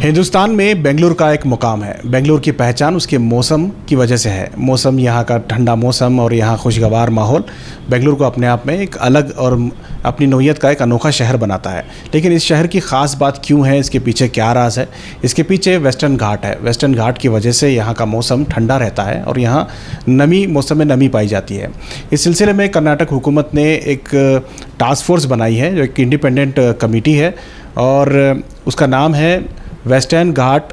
हिंदुस्तान में बेंगलुरु का एक मुकाम है। बेंगलुरु की पहचान उसके मौसम की वजह से है। मौसम, यहाँ का ठंडा मौसम और यहाँ खुशगवार माहौल बेंगलुरु को अपने आप में एक अलग और अपनी नौइयत का एक अनोखा शहर बनाता है। लेकिन इस शहर की ख़ास बात क्यों है, इसके पीछे क्या राज है? इसके पीछे वेस्टर्न घाट है। वेस्टर्न घाट की वजह से यहाँ का मौसम ठंडा रहता है और यहाँ मौसम में नमी पाई जाती है। इस सिलसिले में कर्नाटक हुकूमत ने एक टास्क फोर्स बनाई है, जो एक इंडिपेंडेंट कमेटी है और उसका नाम है वेस्टर्न घाट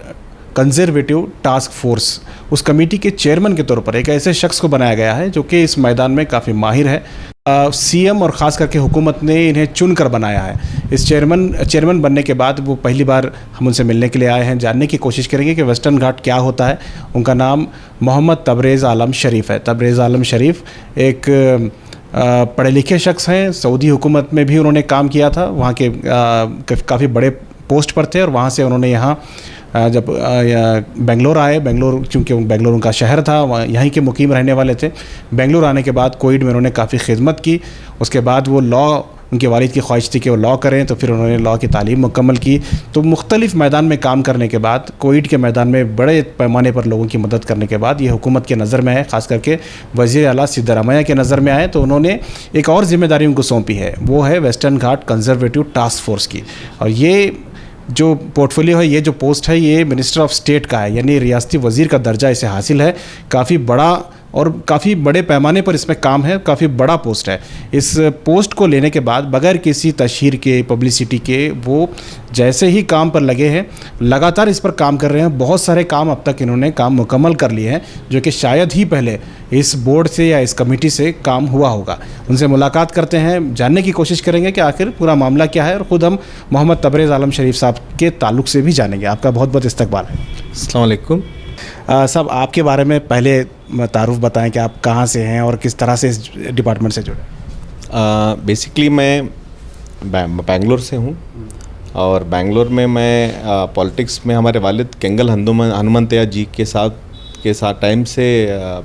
कंजर्वेटिव टास्क फोर्स। उस कमेटी के चेयरमैन के तौर पर एक ऐसे शख्स को बनाया गया है जो कि इस मैदान में काफ़ी माहिर है। सीएम और ख़ास करके हुकूमत ने इन्हें चुनकर बनाया है। इस चेयरमैन बनने के बाद वो पहली बार हम उनसे मिलने के लिए आए हैं, जानने की कोशिश करेंगे कि वेस्टर्न घाट क्या होता है। उनका नाम मोहम्मद तबरेज़ आलम शरीफ है। तबरेज़ आलम शरीफ एक पढ़े लिखे शख्स हैं। सऊदी हुकूमत में भी उन्होंने काम किया था, वहाँ के काफ़ी बड़े पोस्ट पर थे और वहाँ से उन्होंने यहाँ जब बेंगलोर आए, बेंगलोर चूँकि बेंगलोर उनका शहर था, वहाँ यहीं के मुकीम रहने वाले थे। बेंगलोर आने के बाद कोविड में उन्होंने काफ़ी खिदमत की। उसके बाद वो लॉ, उनके वालिद की ख्वाहिश थी कि वो लॉ करें, तो फिर उन्होंने लॉ की तालीम मुकम्मल की। तो मुख्तलिफ़ मैदान में काम करने के बाद, कोविड के मैदान में बड़े पैमाने पर लोगों की मदद करने के बाद ये हुकूमत के नज़र में आए, ख़ास करके वज़ीर आला सिद्धरामैया के नज़र में आए। तो उन्होंने एक और ज़िम्मेदारी उनको सौंपी है, वो है वेस्टर्न घाट कंजर्वेटिव टास्क फोर्स की। और ये जो पोर्टफोलियो है, ये जो पोस्ट है, ये मिनिस्टर ऑफ स्टेट का है, यानी रियासती वज़ीर का दर्जा इसे हासिल है। काफ़ी बड़ा और काफ़ी बड़े पैमाने पर इसमें काम है, काफ़ी बड़ा पोस्ट है। इस पोस्ट को लेने के बाद बगैर किसी तशहीर के, पब्लिसिटी के, वो जैसे ही काम पर लगे हैं, लगातार इस पर काम कर रहे हैं। बहुत सारे काम अब तक इन्होंने काम मुकम्मल कर लिए हैं, जो कि शायद ही पहले इस बोर्ड से या इस कमेटी से काम हुआ होगा। उनसे मुलाकात करते हैं, जानने की कोशिश करेंगे कि आखिर पूरा मामला क्या है, और ख़ुद हम मोहम्मद तबरेज़ आलम शरीफ साहब के ताल्लुक़ से भी जानेंगे। आपका बहुत बहुत इस्तकबाल है। अस्सलाम वालेकुम साहब, आपके बारे में पहले तारुफ बताएं कि आप कहाँ से हैं और किस तरह से इस डिपार्टमेंट से जुड़े। बेसिकली मैं बेंगलोर से हूँ और बेंगलोर में मैं पॉलिटिक्स में हमारे वालिद केंगल हनुमंतैया जी के साथ टाइम से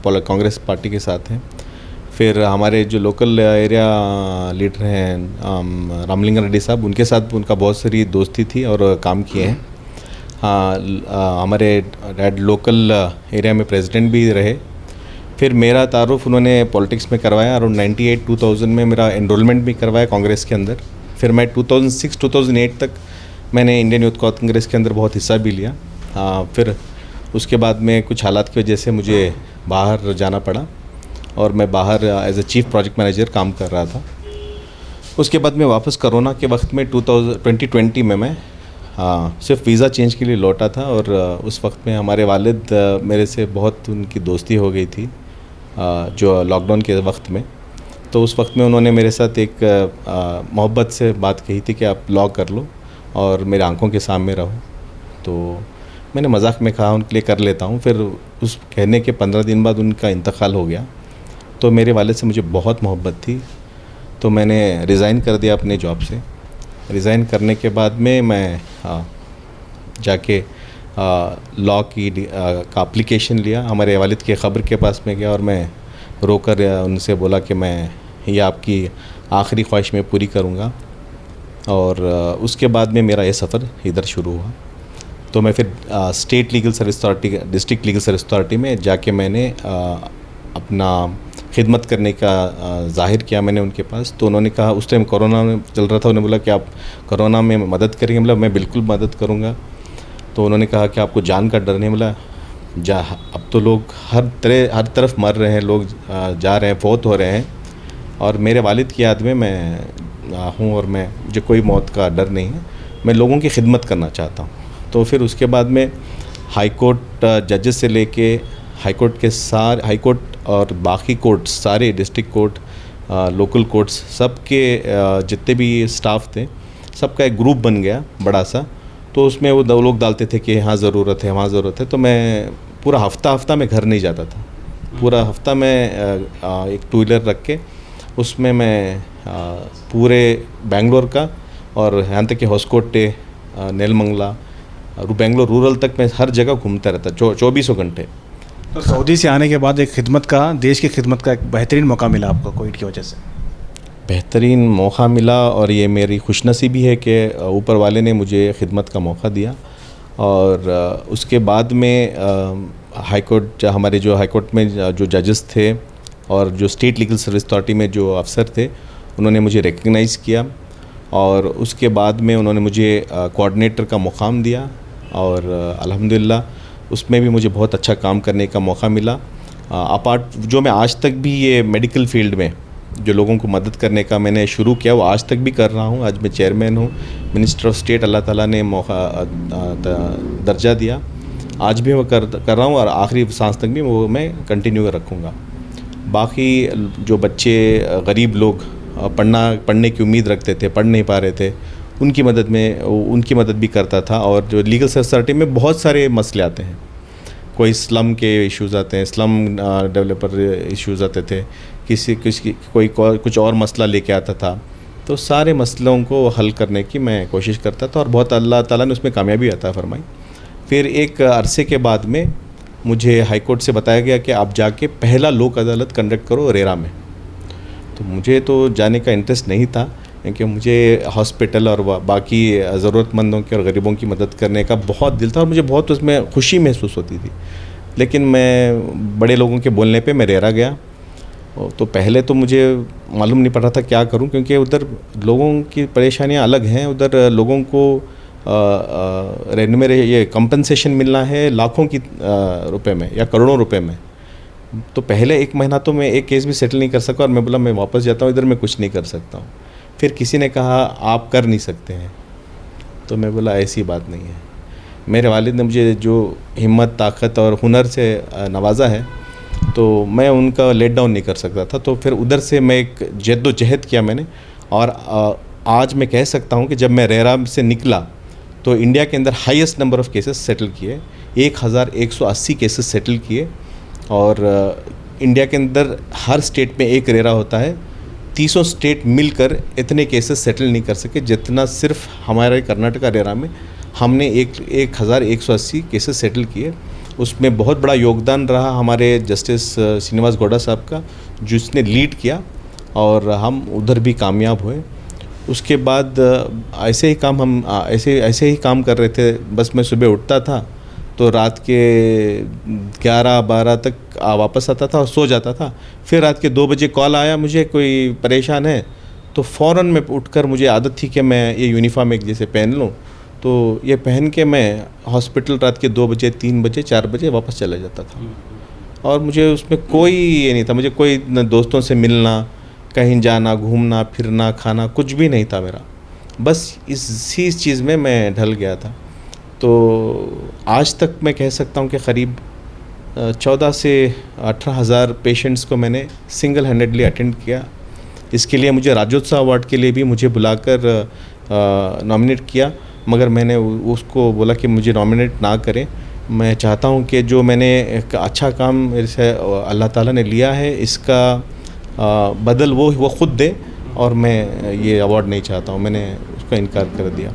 कांग्रेस पार्टी के साथ हैं। फिर हमारे जो लोकल एरिया लीडर हैं रामलिंगम रेड्डी साहब, उनके साथ उनका बहुत सारी दोस्ती थी और काम किए हैं। हमारे डैड लोकल एरिया में प्रेसिडेंट भी रहे। फिर मेरा तारुफ उन्होंने पॉलिटिक्स में करवाया। अराउंड 98-2000 में मेरा एनरोलमेंट भी करवाया कांग्रेस के अंदर। फिर मैं 2006-2008 तक मैंने इंडियन यूथ कांग्रेस के अंदर बहुत हिस्सा भी लिया। फिर उसके बाद में कुछ हालात की वजह से मुझे बाहर जाना पड़ा और मैं बाहर as a chief project manager काम कर रहा था। उसके बाद मैं वापस कोरोना के वक्त में 2020 में मैं सिर्फ वीज़ा चेंज के लिए लौटा था। और उस वक्त में हमारे वालिद मेरे से बहुत उनकी दोस्ती हो गई थी, जो लॉकडाउन के वक्त में। तो उस वक्त में उन्होंने मेरे साथ एक मोहब्बत से बात कही थी कि आप लॉ कर लो और मेरे आंखों के सामने रहो। तो मैंने मजाक में कहा उनके लिए कर लेता हूँ। फिर उस कहने के 15 दिन बाद उनका इंतकाल हो गया। तो मेरे वालिद से मुझे बहुत मोहब्बत थी, तो मैंने रिज़ाइन कर दिया अपने जॉब से। रिज़ाइन करने के बाद में मैं जाके लॉ की का एप्लीकेशन लिया। हमारे वालिद के ख़ब्र के पास में गया और मैं रोकर उनसे बोला कि मैं ये आपकी आखिरी ख्वाहिश में पूरी करूँगा। और उसके बाद में मेरा ये सफ़र इधर शुरू हुआ। तो मैं फिर state legal service authority, district legal service authority में जाके मैंने अपना खिदमत करने का ज़ाहिर किया मैंने उनके पास। तो उन्होंने कहा, उस टाइम कोरोना में चल रहा था, उन्होंने बोला कि आप कोरोना में मदद करेंगे? मतलब मैं बिल्कुल मदद करूँगा। तो उन्होंने कहा कि आपको जान का डर नहीं? बोला अब तो लोग हर तरफ मर रहे हैं, लोग जा रहे हैं, फौत हो रहे हैं, और मेरे वालिद की याद में मैं हूँ और मुझे कोई मौत का डर नहीं है। मैं लोगों की खिदमत करना चाहता हूँ। तो फिर उसके बाद में हाई कोर्ट जजेस से लेके हाई कोर्ट और बाकी कोर्ट्स, सारे डिस्ट्रिक्ट कोर्ट, लोकल कोर्ट्स, सबके जितने भी स्टाफ थे, सबका एक ग्रुप बन गया बड़ा सा। तो उसमें वो लोग डालते थे कि यहाँ ज़रूरत है, वहाँ ज़रूरत है। तो मैं पूरा हफ्ता मैं घर नहीं जाता था। पूरा हफ्ता मैं एक 2 व्हीलर रख के उसमें मैं पूरे बेंगलोर का और यहाँ तक कि होसकोटे, नेलमंगला, बेंगलोर रूरल तक मैं हर जगह घूमता रहता 24 घंटे। तो सऊदी से आने के बाद एक खिदमत का, देश की खिदमत का एक बेहतरीन मौका मिला आपको कोविड की वजह से। बेहतरीन मौका मिला और ये मेरी खुशनसीबी है कि ऊपर वाले ने मुझे खिदमत का मौका दिया। और उसके बाद में हाई कोर्ट, हमारे जो हाई कोर्ट में जो जजेस थे और जो स्टेट लीगल सर्विस अथॉरिटी में जो अफसर थे, उन्होंने मुझे रिकग्नाइज़ किया और उसके बाद में उन्होंने मुझे कोऑर्डिनेटर का मुकाम दिया और अल्हम्दुलिल्लाह उसमें भी मुझे बहुत अच्छा काम करने का मौका मिला। अपार्ट जो मैं आज तक भी ये मेडिकल फील्ड में जो लोगों को मदद करने का मैंने शुरू किया, वो आज तक भी कर रहा हूँ। आज मैं चेयरमैन हूँ, मिनिस्टर ऑफ स्टेट अल्लाह ताला ने मौका दर्जा दिया, आज भी मैं कर रहा हूँ और आखिरी सांस तक भी वो मैं कंटिन्यू रखूँगा। बाकी जो बच्चे गरीब लोग पढ़ने की उम्मीद रखते थे, पढ़ नहीं पा रहे थे, उनकी मदद भी करता था। और जो लीगल सोसाइटी में बहुत सारे मसले आते हैं, कोई स्लम के इश्यूज़ आते हैं, स्लम डेवलपर इश्यूज़ आते थे, कोई कुछ और मसला लेके आता था, तो सारे मसलों को हल करने की मैं कोशिश करता था और बहुत अल्लाह ताला ने उसमें कामयाबी अता फरमाई। फिर एक अरसे के बाद में मुझे हाई कोर्ट से बताया गया कि आप जाके पहला लोक अदालत कंडक्ट करो रेरा में। तो मुझे तो जाने का इंटरेस्ट नहीं था, क्योंकि मुझे हॉस्पिटल और बाकी ज़रूरतमंदों की और गरीबों की मदद करने का बहुत दिल था और मुझे बहुत उसमें खुशी महसूस होती थी। लेकिन मैं बड़े लोगों के बोलने पे मैं रेरा गया। तो पहले तो मुझे मालूम नहीं पड़ रहा था क्या करूं, क्योंकि उधर लोगों की परेशानियां अलग हैं। उधर लोगों को ये कंपनसेशन मिलना है लाखों की रुपए में या करोड़ों रुपए में। तो पहले 1 महीना तो मैं एक केस भी सेटल नहीं कर सका और मैं बोला मैं वापस जाता हूँ, इधर मैं कुछ नहीं कर सकता हूँ। फिर किसी ने कहा आप कर नहीं सकते हैं, तो मैं बोला ऐसी बात नहीं है। मेरे वालिद ने मुझे जो हिम्मत, ताकत और हुनर से नवाजा है, तो मैं उनका लेट डाउन नहीं कर सकता था। तो फिर उधर से मैं एक जद्दोजहद किया मैंने, और आज मैं कह सकता हूँ कि जब मैं रेरा से निकला तो इंडिया के अंदर highest number of cases settle किए, 1180 केसेस सेटल किए। और इंडिया के अंदर हर स्टेट में एक रेरा होता है, 300 स्टेट मिलकर इतने केसेस सेटल नहीं कर सके जितना सिर्फ हमारे कर्नाटका रेरा में हमने 1180 केसेस सेटल किए। उसमें बहुत बड़ा योगदान रहा हमारे जस्टिस श्रीनिवास गौड़ा साहब का, जिसने लीड किया और हम उधर भी कामयाब हुए। उसके बाद ऐसे ही काम कर रहे थे। बस मैं सुबह उठता था तो रात के 11-12 तक वापस आता था और सो जाता था। फिर रात के 2 बजे कॉल आया, मुझे कोई परेशान है, तो फ़ौरन मैं उठकर, मुझे आदत थी कि मैं ये यूनिफॉर्म एक जैसे पहन लूँ, तो ये पहन के मैं हॉस्पिटल रात के 2 बजे, 3 बजे, 4 बजे वापस चला जाता था। और मुझे उसमें कोई ये नहीं था, मुझे कोई न दोस्तों से मिलना, कहीं जाना, घूमना फिरना, खाना, कुछ भी नहीं था मेरा। बस इसी चीज़ में मैं ढल गया था। तो आज तक मैं कह सकता हूँ कि करीब 14 से 18 हज़ार पेशेंट्स को मैंने सिंगल हैंडेडली अटेंड किया। इसके लिए मुझे राज्योत्सव अवार्ड के लिए भी मुझे बुलाकर नॉमिनेट किया, मगर मैंने उसको बोला कि मुझे नॉमिनेट ना करें। मैं चाहता हूँ कि जो मैंने एक अच्छा काम मेरे से अल्लाह ताला ने लिया है, इसका बदल वो खुद दे, और मैं ये अवार्ड नहीं चाहता हूँ। मैंने उसका इनकार कर दिया,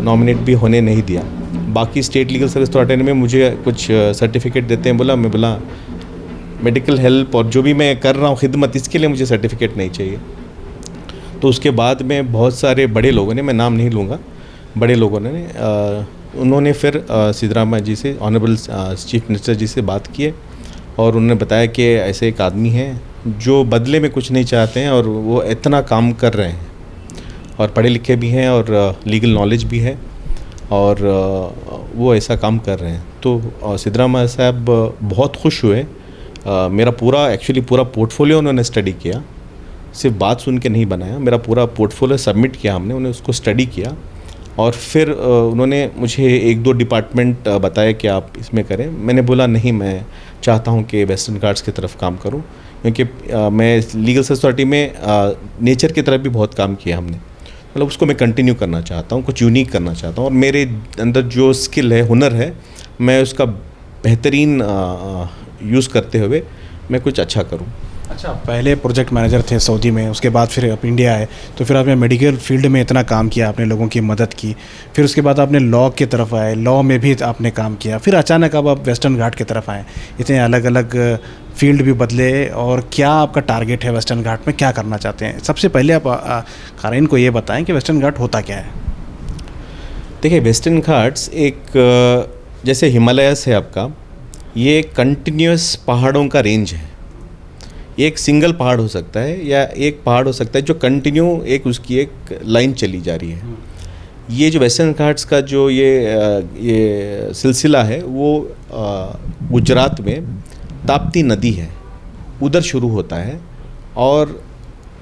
नॉमिनेट भी होने नहीं दिया। बाकी स्टेट लीगल सर्विस अथॉरिटी में मुझे कुछ सर्टिफिकेट देते हैं, मैं बोला मेडिकल हेल्प और जो भी मैं कर रहा हूँ खिदमत, इसके लिए मुझे सर्टिफिकेट नहीं चाहिए। तो उसके बाद में बहुत सारे बड़े लोगों ने, मैं नाम नहीं लूँगा, बड़े लोगों ने उन्होंने फिर सिद्धरामैया जी से, ऑनरेबल चीफ मिनिस्टर जी से बात किए और उन्होंने बताया कि ऐसे एक आदमी हैं जो बदले में कुछ नहीं चाहते हैं और वो इतना काम कर रहे हैं और पढ़े लिखे भी हैं और लीगल नॉलेज भी है और वो ऐसा काम कर रहे हैं। तो सिद्धरामैया साहब बहुत खुश हुए। मेरा पूरा पोर्टफोलियो उन्होंने स्टडी किया, सिर्फ बात सुन के नहीं बनाया, मेरा पूरा पोर्टफोलियो सबमिट किया हमने, उन्हें उसको स्टडी किया और फिर उन्होंने मुझे 1-2 डिपार्टमेंट बताया कि आप इसमें करें। मैंने बोला नहीं, मैं चाहता हूं कि वेस्टर्न घाट्स की तरफ काम करूं, क्योंकि मैं लीगल सोसाइटी में नेचर की तरफ भी बहुत काम किया हमने, मतलब उसको मैं कंटिन्यू करना चाहता हूं, कुछ यूनिक करना चाहता हूं और मेरे अंदर जो स्किल है, हुनर है, मैं उसका बेहतरीन यूज़ करते हुए मैं कुछ अच्छा करूं। अच्छा, पहले प्रोजेक्ट मैनेजर थे सऊदी में, उसके बाद फिर आप इंडिया आए, तो फिर आपने मेडिकल फील्ड में इतना काम किया, आपने लोगों की मदद की, फिर उसके बाद आपने लॉ की तरफ आए, लॉ में भी आपने काम किया, फिर अचानक अब आप वेस्टर्न घाट की तरफ आए, इतने अलग अलग फील्ड भी बदले। और क्या आपका टारगेट है वेस्टर्न घाट में, क्या करना चाहते हैं? सबसे पहले आप क़ारीन को ये बताएं कि वेस्टर्न घाट होता क्या है। देखिए वेस्टर्न घाट्स एक जैसे हिमालयस है आपका, ये कंटिन्यूस पहाड़ों का रेंज है। एक सिंगल पहाड़ हो सकता है या एक पहाड़ हो सकता है जो कंटिन्यू एक उसकी एक लाइन चली जा रही है। ये जो वेस्टर्न घाट्स का जो ये सिलसिला है वो गुजरात में ताप्ती नदी है उधर शुरू होता है और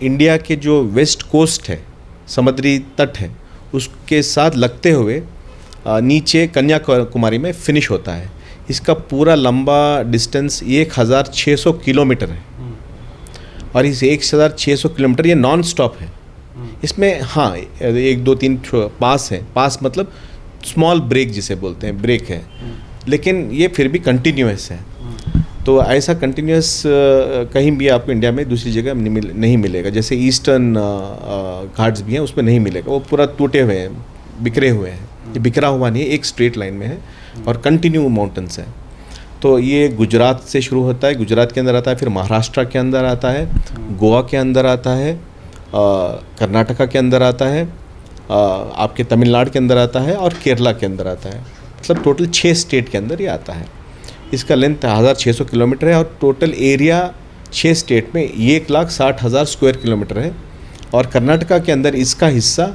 इंडिया के जो वेस्ट कोस्ट है, समुद्री तट है, उसके साथ लगते हुए नीचे कन्याकुमारी में फिनिश होता है। इसका पूरा लंबा डिस्टेंस 1600 किलोमीटर है और इस 1600 किलोमीटर ये नॉन स्टॉप है। इसमें हाँ 1 2 3 पास हैं, पास मतलब स्मॉल ब्रेक जिसे बोलते हैं, ब्रेक है, लेकिन ये फिर भी कंटिन्यूस है। तो ऐसा कंटिन्यूस कहीं भी आपको इंडिया में दूसरी जगह नहीं मिलेगा। जैसे ईस्टर्न घाट्स भी हैं उसमें नहीं मिलेगा, वो पूरा टूटे हुए हैं, बिखरे हुए हैं। ये बिखरा हुआ नहीं है, एक स्ट्रेट लाइन में है और कंटिन्यू माउंटेन्स है। तो ये गुजरात से शुरू होता है, गुजरात के अंदर आता है, फिर महाराष्ट्र के अंदर आता है, गोवा के अंदर आता है, कर्नाटका के अंदर आता है, आपके तमिलनाडु के अंदर आता है और केरला के अंदर आता है। मतलब टोटल 6 स्टेट के अंदर ये आता है। इसका लेंथ 1600 किलोमीटर है और टोटल एरिया 6 स्टेट में 1,60,000 स्क्वायर किलोमीटर है और कर्नाटका के अंदर इसका हिस्सा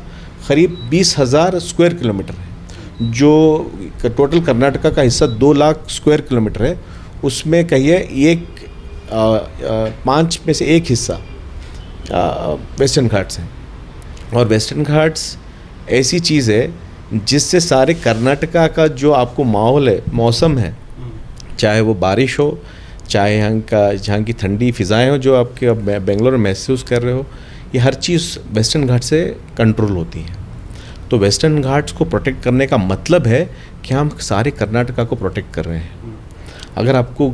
करीब 20,000 स्क्वायर किलोमीटर है। जो टोटल कर्नाटका का हिस्सा 2 लाख स्क्वायर किलोमीटर है, उसमें कहिए 5 में से 1 हिस्सा वेस्टर्न घाट्स हैं। और वेस्टर्न घाट्स ऐसी चीज़ है जिससे सारे कर्नाटका का जो आपको माहौल है, मौसम है, चाहे वो बारिश हो, चाहे यहाँ की ठंडी फिज़ाएँ हो जो आपके बेंगलोर में महसूस कर रहे हो, ये हर चीज़ वेस्टर्न घाट से कंट्रोल होती है। तो वेस्टर्न घाट्स को प्रोटेक्ट करने का मतलब है कि हम सारे कर्नाटका को प्रोटेक्ट कर रहे हैं। अगर आपको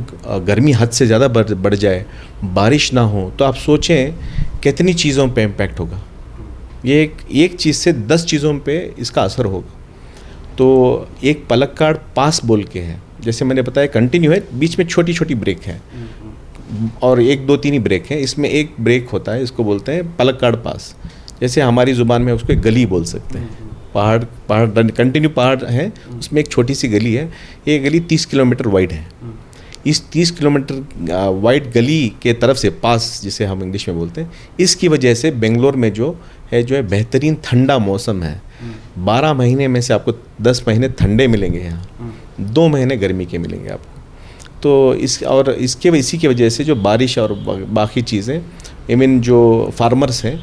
गर्मी हद से ज़्यादा बढ़ जाए, बारिश ना हो, तो आप सोचें कितनी चीज़ों पे इम्पैक्ट होगा। ये एक चीज़ से 10 चीज़ों पे इसका असर होगा। तो एक पलक्काड़ पास बोल के है, जैसे मैंने बताया कंटिन्यू है, बीच में छोटी छोटी ब्रेक है और 1 2 3 ही ब्रेक है। इसमें एक ब्रेक होता है, इसको बोलते हैं पलक्काड़ पास। जैसे हमारी ज़ुबान में उसको एक गली बोल सकते हैं। पहाड़ कंटिन्यू पहाड़ है, उसमें एक छोटी सी गली है। ये गली 30 किलोमीटर वाइड है। इस 30 किलोमीटर वाइड गली के तरफ से पास, जिसे हम इंग्लिश में बोलते हैं, इसकी वजह से बेंगलोर में जो है बेहतरीन ठंडा मौसम है। 12 महीने में से आपको 10 महीने ठंडे मिलेंगे यहाँ, 2 महीने गर्मी के मिलेंगे आपको। तो इसी की वजह से जो बारिश और बाकी चीज़ें, आई मीन जो फार्मर्स हैं,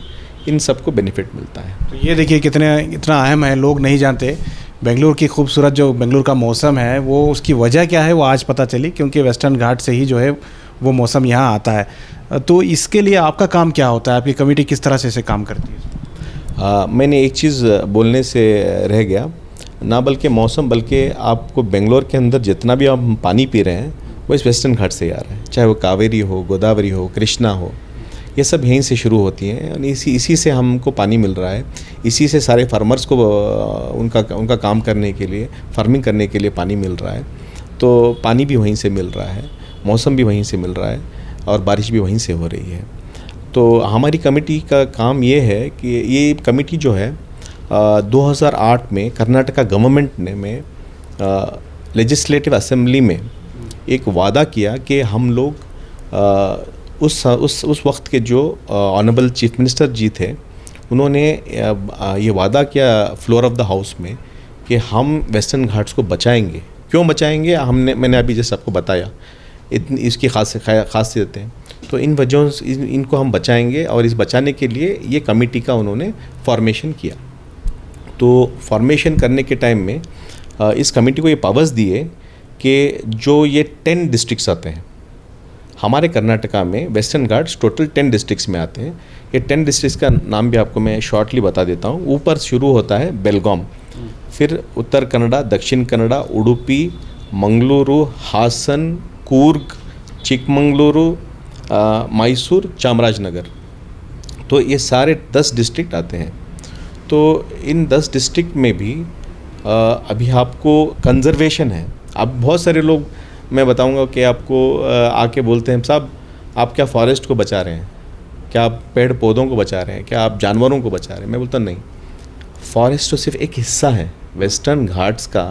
इन सबको बेनिफिट मिलता है। तो ये देखिए इतना अहम है, लोग नहीं जानते। बेंगलुरु की खूबसूरत जो बेंगलुरु का मौसम है, वो उसकी वजह क्या है वो आज पता चली, क्योंकि वेस्टर्न घाट से ही जो है वो मौसम यहाँ आता है। तो इसके लिए आपका काम क्या होता है, आपकी कमेटी किस तरह से इसे काम करती है? मैंने एक चीज़ बोलने से रह गया, ना बल्कि मौसम, बल्कि आपको बेंगलोर के अंदर जितना भी हम पानी पी रहे हैं वो इस वेस्टर्न घाट से ही आ रहा है। चाहे वो कावेरी हो, गोदावरी हो, कृष्णा हो, ये सब यहीं से शुरू होती हैं और इसी से हमको पानी मिल रहा है। इसी से सारे फार्मर्स को उनका काम करने के लिए, फार्मिंग करने के लिए पानी मिल रहा है। तो पानी भी वहीं से मिल रहा है, मौसम भी वहीं से मिल रहा है और बारिश भी वहीं से हो रही है। तो हमारी कमेटी का काम ये है कि ये कमेटी जो है 2008 में कर्नाटका गवर्नमेंट ने लेजिस्लेटिव असेंबली में एक वादा किया कि हम लोग उस वक्त के जो ऑनरेबल चीफ मिनिस्टर जी थे, उन्होंने ये वादा किया फ्लोर ऑफ द हाउस में कि हम वेस्टर्न घाट्स को बचाएंगे। क्यों बचाएंगे? मैंने अभी जैसे आपको बताया, इसकी खासियत है। तो इन वजहों से इनको हम बचाएंगे और इस बचाने के लिए ये कमेटी का उन्होंने फॉर्मेशन किया। तो फॉर्मेशन करने के टाइम में इस कमेटी को ये पावर्स दिए कि जो ये 10 डिस्ट्रिक्ट्स आते हैं हमारे कर्नाटका में, वेस्टर्न घाट्स टोटल 10 डिस्ट्रिक्ट्स में आते हैं। ये 10 डिस्ट्रिक्ट्स का नाम भी आपको मैं शॉर्टली बता देता हूँ। ऊपर शुरू होता है बेलगाम, फिर उत्तर कन्नड़ा, दक्षिण कन्नड़ा, उडुपी, मंगलुरु, हासन, कूर्ग, चिकमंगलुरु, मैसूर, चामराजनगर। तो ये सारे 10 डिस्ट्रिक्ट आते हैं। तो इन 10 डिस्ट्रिक्ट में भी अभी आपको कंजर्वेशन है। अब बहुत सारे लोग, मैं बताऊंगा कि आपको आके बोलते हैं, साहब आप क्या फॉरेस्ट को बचा रहे हैं, क्या आप पेड़ पौधों को बचा रहे हैं, क्या आप जानवरों को बचा रहे हैं? मैं बोलता नहीं, फॉरेस्ट तो सिर्फ एक हिस्सा है वेस्टर्न घाट्स का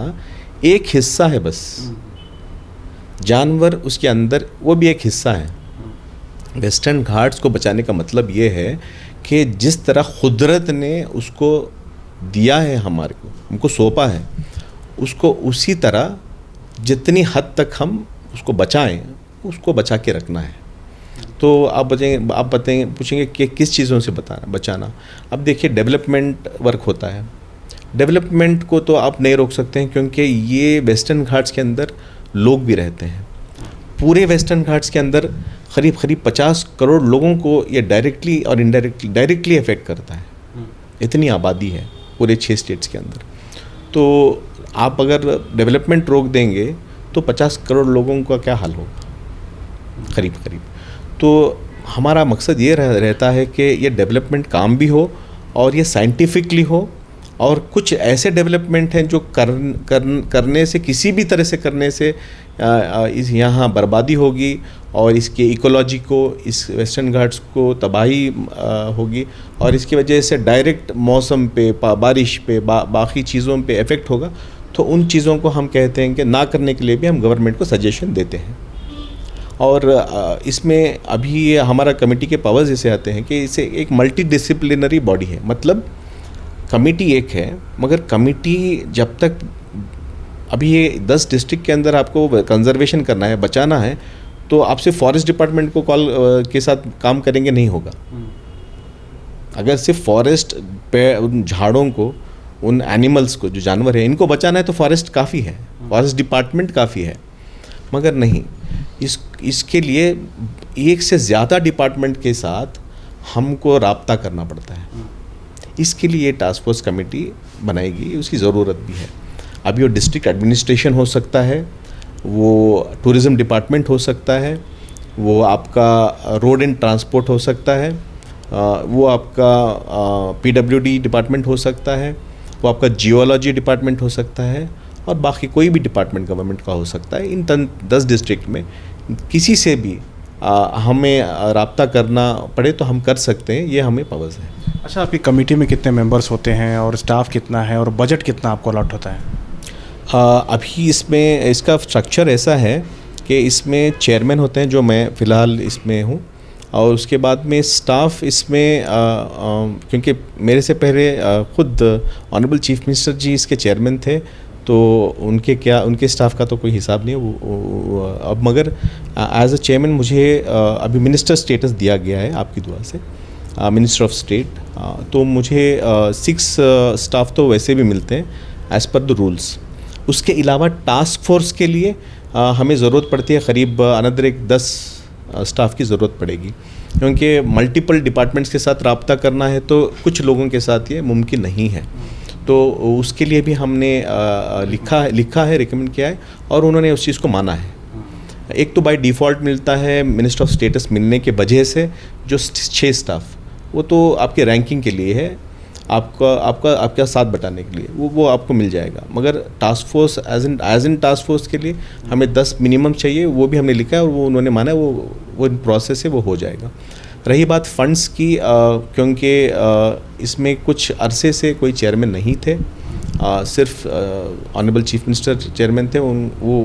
एक हिस्सा है बस। जानवर उसके अंदर वो भी एक हिस्सा है। वेस्टर्न घाट्स को बचाने का मतलब ये है कि जिस तरह कुदरत ने उसको दिया है, हमारे को हमको सौंपा है, उसको उसी तरह जितनी हद तक हम उसको बचाएं, उसको बचा के रखना है। तो आप बताएंगे पूछेंगे कि किस चीज़ों से बचाना। अब देखिए, डेवलपमेंट वर्क होता है। डेवलपमेंट को तो आप नहीं रोक सकते हैं, क्योंकि ये वेस्टर्न घाट्स के अंदर लोग भी रहते हैं। पूरे वेस्टर्न घाट्स के अंदर करीब 50 करोड़ लोगों को ये डायरेक्टली और डायरेक्टली अफेक्ट करता है। इतनी आबादी है पूरे 6 स्टेट्स के अंदर। तो आप अगर डेवलपमेंट रोक देंगे तो 50 करोड़ लोगों का क्या हाल होगा करीब। तो हमारा मकसद ये रहता है कि ये डेवलपमेंट काम भी हो और ये साइंटिफिकली हो, और कुछ ऐसे डेवलपमेंट हैं जो करने से, किसी भी तरह से करने से इस यहाँ बर्बादी होगी और इसके इकोलॉजी को, इस वेस्टर्न घाट्स को तबाही होगी, और इसकी वजह से डायरेक्ट मौसम पे, बारिश पे, बाकी चीज़ों पे इफ़ेक्ट होगा। तो उन चीज़ों को हम कहते हैं कि ना करने के लिए भी हम गवर्नमेंट को सजेशन देते हैं। और इसमें अभी हमारा कमेटी के पावर्स ऐसे आते हैं कि इसे एक मल्टी डिसिप्लिनरी बॉडी है। मतलब कमेटी एक है, मगर कमेटी जब तक अभी ये 10 डिस्ट्रिक्ट के अंदर आपको कंजर्वेशन करना है, बचाना है, तो आप सिर्फ फॉरेस्ट डिपार्टमेंट को कॉल के साथ काम करेंगे नहीं होगा। अगर सिर्फ फॉरेस्ट पे उन झाड़ों को, उन एनिमल्स को, जो जानवर है, इनको बचाना है तो फॉरेस्ट काफ़ी है, फॉरेस्ट डिपार्टमेंट काफ़ी है। मगर नहीं, इसके लिए एक से ज़्यादा डिपार्टमेंट के साथ हमको राब्ता करना पड़ता है। इसके लिए टास्क फोर्स कमेटी बनाएगी, उसकी ज़रूरत भी है। अभी वो डिस्ट्रिक्ट एडमिनिस्ट्रेशन हो सकता है, वो टूरिज़्म डिपार्टमेंट हो सकता है, वो आपका रोड एंड ट्रांसपोर्ट हो सकता है, वो आपका पीडब्ल्यूडी डिपार्टमेंट हो सकता है, वो आपका जियोलॉजी डिपार्टमेंट हो सकता है, और बाकी कोई भी डिपार्टमेंट गवर्नमेंट का हो सकता है। इन 10 डिस्ट्रिक्ट में किसी से भी हमें राब्ता करना पड़े तो हम कर सकते हैं, ये हमें पावर्स है। अच्छा, आपकी कमेटी में कितने मेंबर्स होते हैं और स्टाफ कितना है और बजट कितना आपको अलॉट होता है? अभी इसमें इसका स्ट्रक्चर ऐसा है कि इसमें चेयरमैन होते हैं, जो मैं फ़िलहाल इसमें हूँ, और उसके बाद में स्टाफ इसमें क्योंकि मेरे से पहले खुद ऑनरेबल चीफ मिनिस्टर जी इसके चेयरमैन थे, तो उनके स्टाफ का तो कोई हिसाब नहीं है वो अब। मगर एज अ चेयरमैन मुझे अभी मिनिस्टर स्टेटस दिया गया है आपकी दुआ से, मिनिस्टर ऑफ स्टेट। तो मुझे 6 स्टाफ तो वैसे भी मिलते हैं एज़ पर द रूल्स। उसके अलावा टास्क फोर्स के लिए हमें ज़रूरत पड़ती है, करीब अनदर एक 10 स्टाफ की ज़रूरत पड़ेगी, क्योंकि मल्टीपल डिपार्टमेंट्स के साथ रब्ता करना है तो कुछ लोगों के साथ ये मुमकिन नहीं है। तो उसके लिए भी हमने लिखा है, रिकमेंड किया है, और उन्होंने उस चीज़ को माना है। एक तो बाय डिफ़ॉल्ट मिलता है मिनिस्टर ऑफ स्टेटस मिलने के वजह से, जो 6 स्टाफ, वो तो आपके रैंकिंग के लिए है, आपका साथ बटाने के लिए वो आपको मिल जाएगा। मगर task force as in task force के लिए हमें 10 मिनिमम चाहिए, वो भी हमने लिखा है और वो उन्होंने माना है, वो इन प्रोसेस है, वो हो जाएगा। रही बात फंड्स की, क्योंकि इसमें कुछ अरसे से कोई चेयरमैन नहीं थे, सिर्फ ऑनरेबल चीफ मिनिस्टर चेयरमैन थे। वो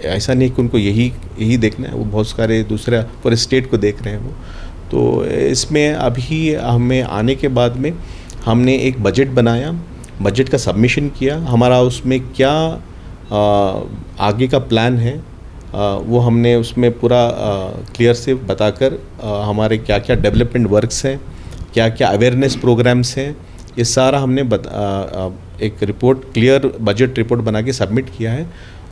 ऐसा नहीं कि उनको यही देखना है, वो बहुत सारे दूसरा पूरे स्टेट को देख रहे हैं वो। तो इसमें अभी हमें आने के बाद में हमने एक बजट बनाया, बजट का सबमिशन किया, हमारा उसमें क्या आगे का प्लान है वो हमने उसमें पूरा क्लियर से बताकर हमारे क्या क्या डेवलपमेंट वर्क्स हैं, क्या क्या अवेयरनेस प्रोग्राम्स हैं, ये सारा हमने एक रिपोर्ट, क्लियर बजट रिपोर्ट बना के सबमिट किया है।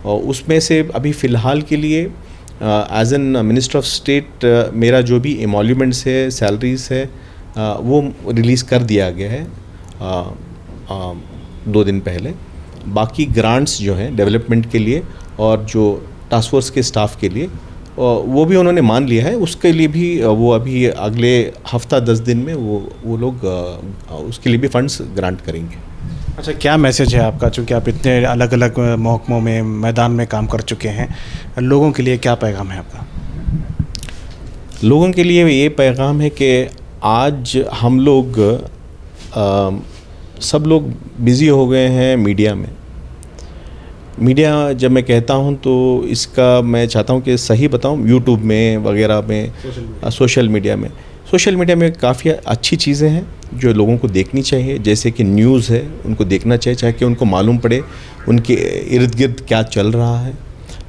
और उसमें से अभी फ़िलहाल के लिए as an minister of state मेरा जो भी एमोल्यूमेंट्स है, सैलरीज है, वो रिलीज़ कर दिया गया है 2 दिन पहले। बाकी ग्रांट्स जो हैं डेवलपमेंट के लिए और जो टास्क फोर्स के स्टाफ के लिए, वो भी उन्होंने मान लिया है। उसके लिए भी वो अभी अगले हफ्ता 10 दिन में वो लोग उसके लिए भी फंड्स ग्रांट करेंगे। अच्छा, क्या मैसेज है आपका, चूँकि आप इतने अलग अलग महकमों में, मैदान में काम कर चुके हैं, लोगों के लिए क्या पैगाम है आपका? लोगों के लिए ये पैगाम है कि आज हम लोग सब लोग बिज़ी हो गए हैं मीडिया में। मीडिया जब मैं कहता हूँ तो इसका मैं चाहता हूँ कि सही बताऊँ, यूट्यूब में वगैरह में, सोशल मीडिया में काफ़ी अच्छी चीज़ें हैं जो लोगों को देखनी चाहिए, जैसे कि न्यूज़ है उनको देखना चाहिए, चाहे कि उनको मालूम पड़े उनके इर्द गिर्द क्या चल रहा है।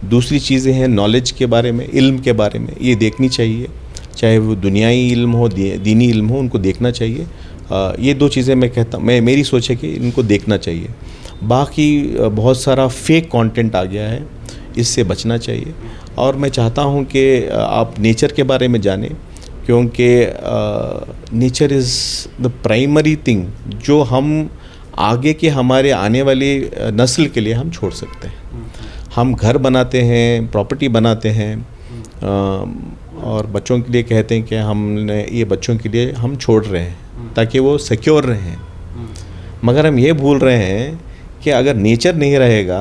दूसरी चीज़ें हैं नॉलेज के बारे में, इल्म के बारे में, ये देखनी चाहिए, चाहे वो दुनियाई इल्म हो, दीनी इल्म हो, उनको देखना चाहिए। ये दो चीज़ें मैं कहता, मेरी सोच है कि इनको देखना चाहिए। बाकी बहुत सारा फेक कंटेंट आ गया है, इससे बचना चाहिए। और मैं चाहता हूँ कि आप नेचर के बारे में जानें, क्योंकि nature is the primary thing जो हम आगे के हमारे आने वाली नस्ल के लिए हम छोड़ सकते हैं। हम घर बनाते हैं, प्रॉपर्टी बनाते हैं, और बच्चों के लिए कहते हैं कि हमने ये बच्चों के लिए हम छोड़ रहे हैं ताकि वो सिक्योर रहें, मगर हम ये भूल रहे हैं कि अगर नेचर नहीं रहेगा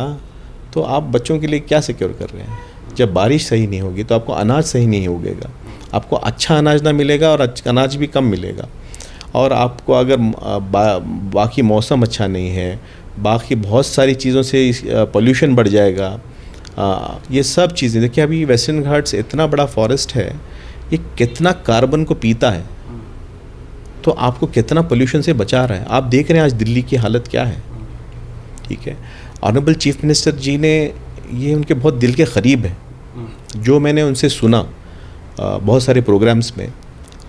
तो आप बच्चों के लिए क्या सिक्योर कर रहे हैं। जब बारिश सही नहीं होगी तो आपको अनाज सही नहीं उगेगा, आपको अच्छा अनाज ना मिलेगा और अनाज भी कम मिलेगा। और आपको अगर बाकी मौसम अच्छा नहीं है, बाकी बहुत सारी चीज़ों से पोल्यूशन बढ़ जाएगा। ये सब चीज़ें देखिए, अभी वेस्टर्न घाट्स इतना बड़ा फॉरेस्ट है, ये कितना कार्बन को पीता है, तो आपको कितना पोल्यूशन से बचा रहा है। आप देख रहे हैं आज दिल्ली की हालत क्या है, ठीक है। ऑनरेबल चीफ मिनिस्टर जी ने, ये उनके बहुत दिल के करीब है, जो मैंने उनसे सुना बहुत सारे प्रोग्राम्स में,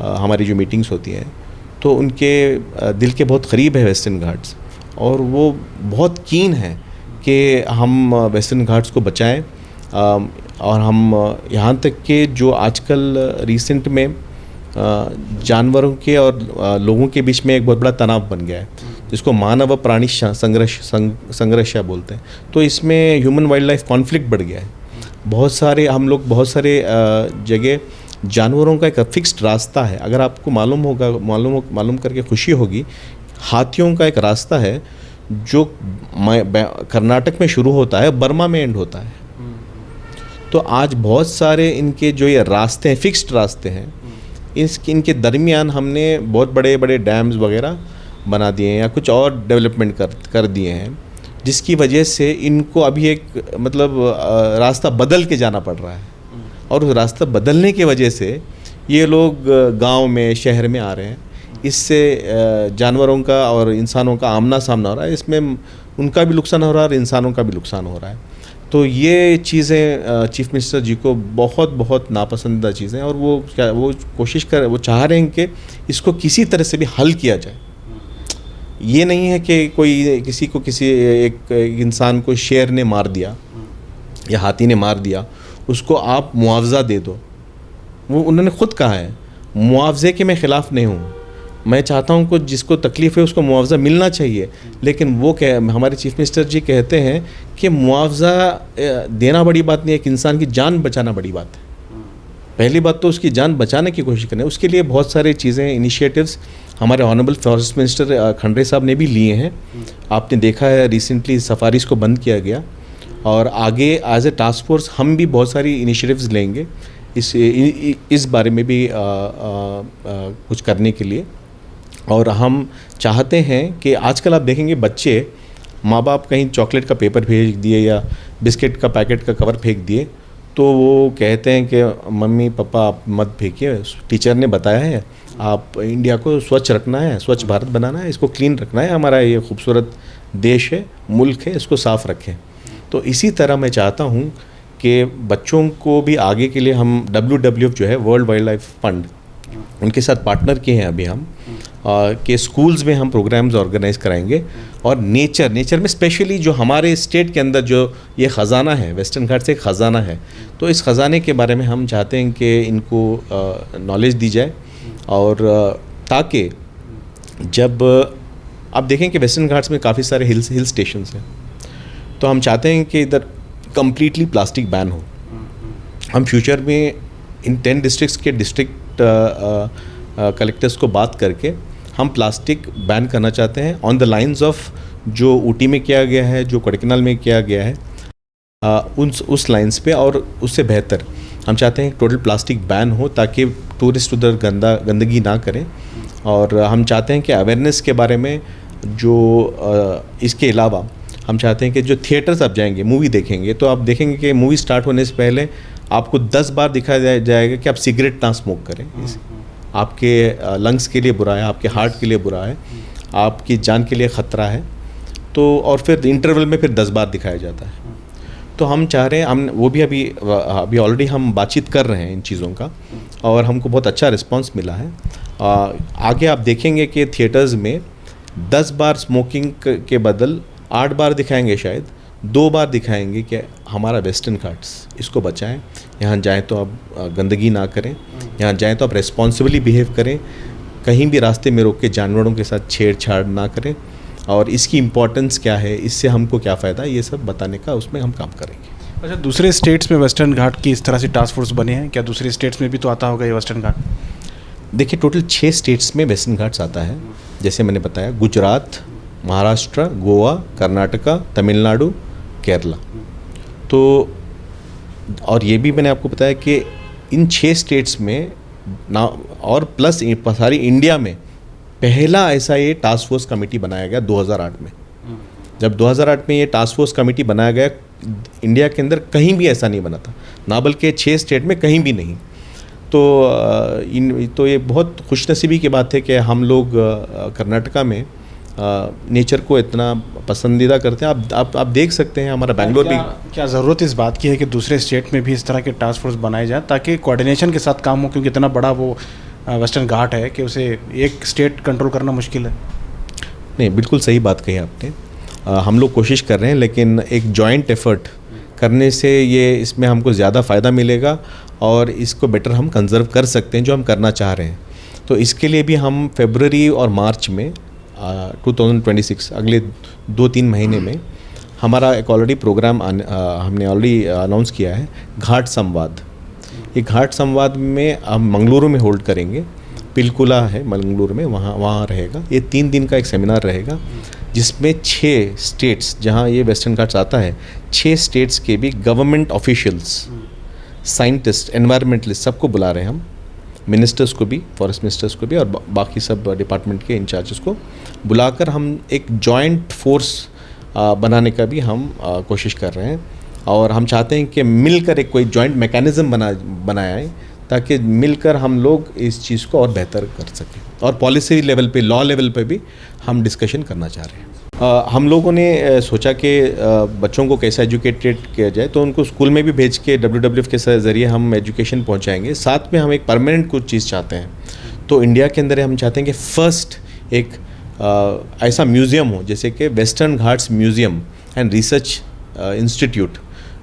हमारी जो मीटिंग्स होती हैं, तो उनके दिल के बहुत करीब है वेस्टर्न घाट्स, और वो बहुत कीन है कि हम वेस्टर्न घाट्स को बचाएं। और हम यहाँ तक कि जो आजकल रिसेंट में जानवरों के और लोगों के बीच में एक बहुत बड़ा तनाव बन गया है, जिसको मानव प्राणी संघर्ष बोलते हैं, तो इसमें ह्यूमन वाइल्ड लाइफ कॉन्फ्लिक्ट बढ़ गया है। बहुत सारे जगह जानवरों का एक फिक्स्ड रास्ता है। अगर आपको मालूम करके खुशी होगी, हाथियों का एक रास्ता है जो कर्नाटक में शुरू होता है, बर्मा में एंड होता है। तो आज बहुत सारे इनके जो ये रास्ते हैं, फिक्स्ड रास्ते हैं, इनके दरमियान हमने बहुत बड़े बड़े डैम्स वगैरह बना दिए हैं या कुछ और डेवलपमेंट कर दिए हैं, जिसकी वजह से इनको अभी एक रास्ता बदल के जाना पड़ रहा है। और उस रास्ता बदलने की वजह से ये लोग गांव में, शहर में आ रहे हैं। इससे जानवरों का और इंसानों का आमना सामना हो रहा है, इसमें उनका भी नुकसान हो रहा है और इंसानों का भी नुकसान हो रहा है। तो ये चीज़ें चीफ मिनिस्टर जी को बहुत बहुत नापसंदीदा चीज़ें, और वो चाह रहे हैं कि इसको किसी तरह से भी हल किया जाए। ये नहीं है कि किसी एक इंसान को शेर ने मार दिया या हाथी ने मार दिया, उसको आप मुआवजा दे दो। वो उन्होंने खुद कहा है, मुआवजे के मैं ख़िलाफ़ नहीं हूँ, मैं चाहता हूँ कि जिसको तकलीफ़ है उसको मुआवजा मिलना चाहिए। लेकिन वो हमारे चीफ मिनिस्टर जी कहते हैं कि मुआवजा देना बड़ी बात नहीं है, एक इंसान की जान बचाना बड़ी बात है। पहली बात तो उसकी जान बचाने की कोशिश करें, उसके लिए बहुत सारी चीज़ें, इनिशिएटिव्स हमारे ऑनरेबल फॉरेस्ट मिनिस्टर खंडरे साहब ने भी लिए हैं। आपने देखा है रिसेंटली सफारीज़ को बंद किया गया, और आगे एज ए टास्क फोर्स हम भी बहुत सारी इनिशिएटिव्स लेंगे इस बारे में भी कुछ करने के लिए। और हम चाहते हैं कि आजकल आप देखेंगे बच्चे, माँ बाप कहीं चॉकलेट का पेपर भेज दिए या बिस्किट का पैकेट का कवर फेंक दिए, तो वो कहते हैं कि मम्मी पापा आप मत फेंकिए, टीचर ने बताया है आप इंडिया को स्वच्छ रखना है, स्वच्छ भारत बनाना है, इसको क्लीन रखना है, हमारा ये खूबसूरत देश है, मुल्क है, इसको साफ़ रखें। तो इसी तरह मैं चाहता हूँ कि बच्चों को भी आगे के लिए हम WWF जो है, वर्ल्ड वाइल्ड लाइफ फंड, उनके साथ पार्टनर किए हैं अभी हम, कि स्कूल्स में हम प्रोग्राम्स ऑर्गेनाइज कराएंगे। और नेचर में स्पेशली जो हमारे स्टेट के अंदर जो ये ख़जाना है, वेस्टर्न घाट से एक ख़जाना है, तो इस ख़जाने के बारे में हम चाहते हैं कि इनको नॉलेज दी जाए। और ताकि जब आप देखें कि वेस्टर्न घाट्स में काफ़ी सारे हिल स्टेशंस हैं, तो हम चाहते हैं कि इधर कम्प्लीटली प्लास्टिक बैन हो। हम फ्यूचर में इन 10 डिस्ट्रिक्ट्स के डिस्ट्रिक्ट कलेक्टर्स को बात करके हम प्लास्टिक बैन करना चाहते हैं, ऑन द लाइंस ऑफ जो ऊटी में किया गया है, जो कोडाइकनाल में किया गया है, उस लाइंस पे। और उससे बेहतर हम चाहते हैं टोटल प्लास्टिक बैन हो, ताकि टूरिस्ट उधर गंदगी ना करें। और हम चाहते हैं कि अवेयरनेस के बारे में जो इसके अलावा हम चाहते हैं कि जो थिएटर्स आप जाएंगे मूवी देखेंगे तो आप देखेंगे कि मूवी स्टार्ट होने से पहले आपको 10 बार दिखाया जाएगा कि आप सिगरेट ना स्मोक करें। आपके लंग्स के लिए बुरा है, आपके हार्ट के लिए बुरा है, आपकी जान के लिए ख़तरा है। तो और फिर इंटरवल में फिर 10 बार दिखाया जाता है। तो हम चाह रहे हैं, हम वो भी अभी ऑलरेडी हम बातचीत कर रहे हैं इन चीज़ों का और हमको बहुत अच्छा रिस्पांस मिला है। आगे आप देखेंगे कि थिएटर्स में 10 बार स्मोकिंग के बदल 8 बार दिखाएंगे, शायद 2 बार दिखाएंगे कि हमारा वेस्टर्न घाट्स इसको बचाएं। यहाँ जाएं तो आप गंदगी ना करें, यहाँ जाएं तो आप रेस्पॉन्सिबली बिहेव करें, कहीं भी रास्ते में रोक के जानवरों के साथ छेड़छाड़ ना करें और इसकी इम्पोर्टेंस क्या है, इससे हमको क्या फ़ायदा है, ये सब बताने का उसमें हम काम करेंगे। अच्छा, दूसरे स्टेट्स में वेस्टर्न घाट की इस तरह से टास्क फोर्स बने हैं क्या? दूसरे स्टेट्स में भी तो आता होगा ये वेस्टर्न घाट? देखिए, टोटल 6 स्टेट्स में वेस्टर्न घाट्स आता है। जैसे मैंने बताया, गुजरात, महाराष्ट्र, गोवा, कर्नाटका, तमिलनाडु, केरला। तो और ये भी मैंने आपको बताया कि इन 6 स्टेट्स में ना और प्लस सारी इंडिया में पहला ऐसा ये टास्क फोर्स कमेटी बनाया गया 2008 में। जब 2008 में ये टास्क फोर्स कमेटी बनाया गया, इंडिया के अंदर कहीं भी ऐसा नहीं बना था, ना बल्कि 6 स्टेट में कहीं भी नहीं। तो ये बहुत खुशनसीबी की बात है कि हम लोग कर्नाटका में नेचर को इतना पसंदीदा करते हैं। आप देख सकते हैं हमारा बैंगलोर भी। क्या ज़रूरत इस बात की है कि दूसरे स्टेट में भी इस तरह के टास्क फोर्स बनाए जाए ताकि कोऑर्डिनेशन के साथ काम हो, क्योंकि इतना बड़ा वो वेस्टर्न घाट है कि उसे एक स्टेट कंट्रोल करना मुश्किल है। नहीं, बिल्कुल सही बात कही आपने। हम लोग कोशिश कर रहे हैं, लेकिन एक जॉइंट एफर्ट करने से ये इसमें हमको ज़्यादा फ़ायदा मिलेगा और इसको बेटर हम कंजर्व कर सकते हैं जो हम करना चाह रहे हैं। तो इसके लिए भी हम फरवरी और मार्च में 2026 अगले 2-3 महीने में हमारा एक ऑलरेडी प्रोग्राम हमने ऑलरेडी अनाउंस किया है, घाट संवाद। ये घाट संवाद में हम मंगलुरु में होल्ड करेंगे। पिलकुला है मंगलुरु में, वहाँ रहेगा। ये 3 दिन का एक सेमिनार रहेगा जिसमें 6 स्टेट्स, जहाँ ये वेस्टर्न घाट्स आता है, 6 स्टेट्स के भी गवर्नमेंट ऑफिशियल्स, साइंटिस्ट, एनवायरमेंटलिस्ट सबको बुला रहे हैं हम, मिनिस्टर्स को भी, फॉरेस्ट मिनिस्टर्स को भी और बाकी सब डिपार्टमेंट के इंचार्जेस को बुलाकर हम एक जॉइंट फोर्स बनाने का भी हम कोशिश कर रहे हैं। और हम चाहते हैं कि मिलकर एक कोई जॉइंट मैकेनिज़्म बनाया है ताकि मिलकर हम लोग इस चीज़ को और बेहतर कर सकें। और पॉलिसी लेवल पे, लॉ लेवल पे भी हम डिस्कशन करना चाह रहे हैं। हम लोगों ने सोचा कि बच्चों को कैसे एजुकेटेड किया जाए, तो उनको स्कूल में भी भेज के WWF के ज़रिए हम एजुकेशन पहुंचाएंगे। साथ में हम एक परमानेंट कुछ चीज़ चाहते हैं। तो इंडिया के अंदर हम चाहते हैं कि फ़र्स्ट एक ऐसा म्यूज़ियम हो, जैसे कि western Ghats museum and research institute.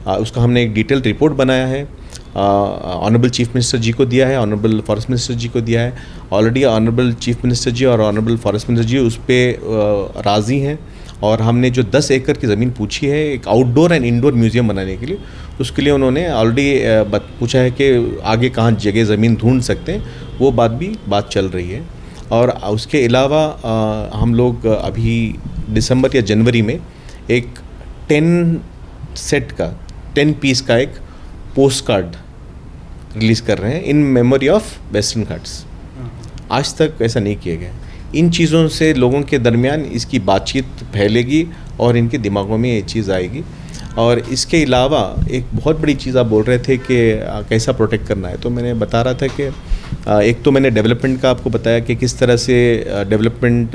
उसका हमने एक डिटेल्ड रिपोर्ट बनाया है, ऑनरेबल चीफ मिनिस्टर जी को दिया है, ऑनरेबल फॉरेस्ट मिनिस्टर जी को दिया है। ऑलरेडी ऑनरेबल चीफ मिनिस्टर जी और ऑनरेबल फॉरेस्ट मिनिस्टर जी उस पर राज़ी हैं। और हमने जो 10 एकड़ की ज़मीन पूछी है एक आउटडोर एंड इंडोर म्यूज़ियम बनाने के लिए, उसके लिए उन्होंने ऑलरेडी पूछा है कि आगे कहाँ जगह ज़मीन ढूंढ सकते हैं, वो बात चल रही है। और उसके अलावा हम लोग अभी दिसंबर या जनवरी में एक 10 पीस का एक पोस्ट कार्ड रिलीज़ कर रहे हैं in memory of western Ghats. आज तक ऐसा नहीं किया गया। इन चीज़ों से लोगों के दरमियान इसकी बातचीत फैलेगी और इनके दिमागों में ये चीज़ आएगी। और इसके अलावा एक बहुत बड़ी चीज़ आप बोल रहे थे कि कैसा प्रोटेक्ट करना है, तो मैंने बता रहा था कि एक तो मैंने डेवलपमेंट का आपको बताया कि किस तरह से डेवलपमेंट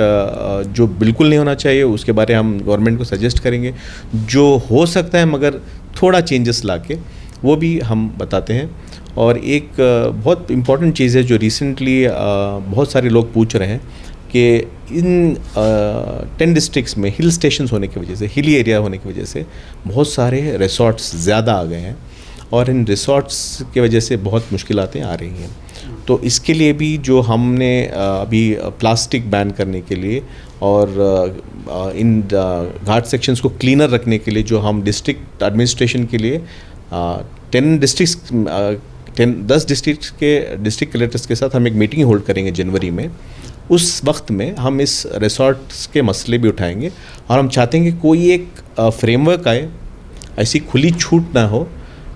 जो बिल्कुल नहीं होना चाहिए उसके बारे में हम गवर्नमेंट को सजेस्ट करेंगे, जो हो सकता है मगर थोड़ा चेंजेस लाके वो भी हम बताते हैं। और एक बहुत इम्पॉर्टेंट चीज़ है जो रिसेंटली बहुत सारे लोग पूछ रहे हैं कि इन 10 डिस्ट्रिक्ट्स में हिल स्टेशंस होने की वजह से, हिली एरिया होने की वजह से बहुत सारे रिसोर्ट्स ज़्यादा आ गए हैं और इन रिसोर्ट्स की वजह से बहुत मुश्किलातें आ रही हैं। तो इसके लिए भी जो हमने अभी प्लास्टिक बैन करने के लिए और इन घाट सेक्शंस को क्लीनर रखने के लिए जो हम डिस्ट्रिक्ट एडमिनिस्ट्रेशन के लिए 10 डिस्ट्रिक्ट के डिस्ट्रिक्ट कलेक्टर्स के साथ हम एक मीटिंग होल्ड करेंगे जनवरी में। उस वक्त में हम इस रिसोर्ट्स के मसले भी उठाएंगे और हम चाहते हैं कि कोई एक फ्रेमवर्क आए, ऐसी खुली छूट ना हो।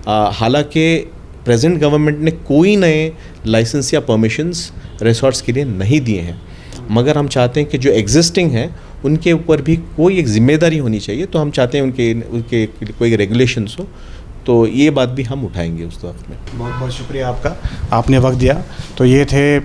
हालांकि प्रेजेंट गवर्नमेंट ने कोई नए लाइसेंस या परमिशंस रिसोर्ट्स के लिए नहीं दिए हैं, मगर हम चाहते हैं कि जो एग्जिस्टिंग है उनके ऊपर भी कोई एक जिम्मेदारी होनी चाहिए। तो हम चाहते हैं उनके उनके कोई रेगुलेशंस हो, तो ये बात भी हम उठाएंगे उस वक्त में। बहुत बहुत शुक्रिया आपका, आपने वक्त दिया। तो ये थे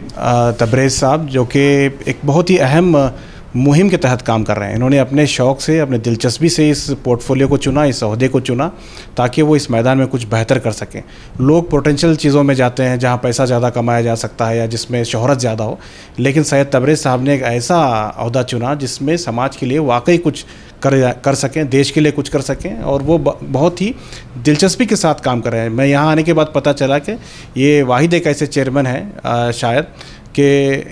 तबरेज़ साहब, जो कि एक बहुत ही अहम मुहिम के तहत काम कर रहे हैं। इन्होंने अपने शौक़ से, अपने दिलचस्पी से इस पोर्टफोलियो को चुना, इस ओहदे को चुना, ताकि वो इस मैदान में कुछ बेहतर कर सकें। लोग पोटेंशियल चीज़ों में जाते हैं जहाँ पैसा ज़्यादा कमाया जा सकता है या जिसमें शोहरत ज़्यादा हो, लेकिन सैयद तबरेज़ साहब ने एक ऐसा ओहदा चुना जिसमें समाज के लिए वाकई कुछ कर सकें, देश के लिए कुछ कर सकें, और वो बहुत ही दिलचस्पी के साथ काम कर रहे हैं। मैं यहाँ आने के बाद पता चला कि ये वाहिद एक ऐसे चेयरमैन हैं शायद कि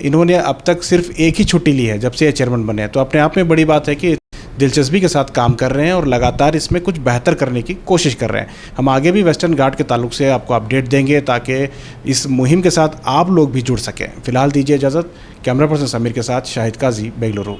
इन्होंने अब तक सिर्फ एक ही छुट्टी ली है जब से ये चेयरमैन बने हैं। तो अपने आप में बड़ी बात है कि दिलचस्पी के साथ काम कर रहे हैं और लगातार इसमें कुछ बेहतर करने की कोशिश कर रहे हैं। हम आगे भी वेस्टर्न घाट के ताल्लुक से आपको अपडेट देंगे ताकि इस मुहिम के साथ आप लोग भी जुड़ सकें। फ़िलहाल दीजिए इजाज़त। कैमरा पर्सन समीर के साथ शाहिद काजी, बेंगलुरु।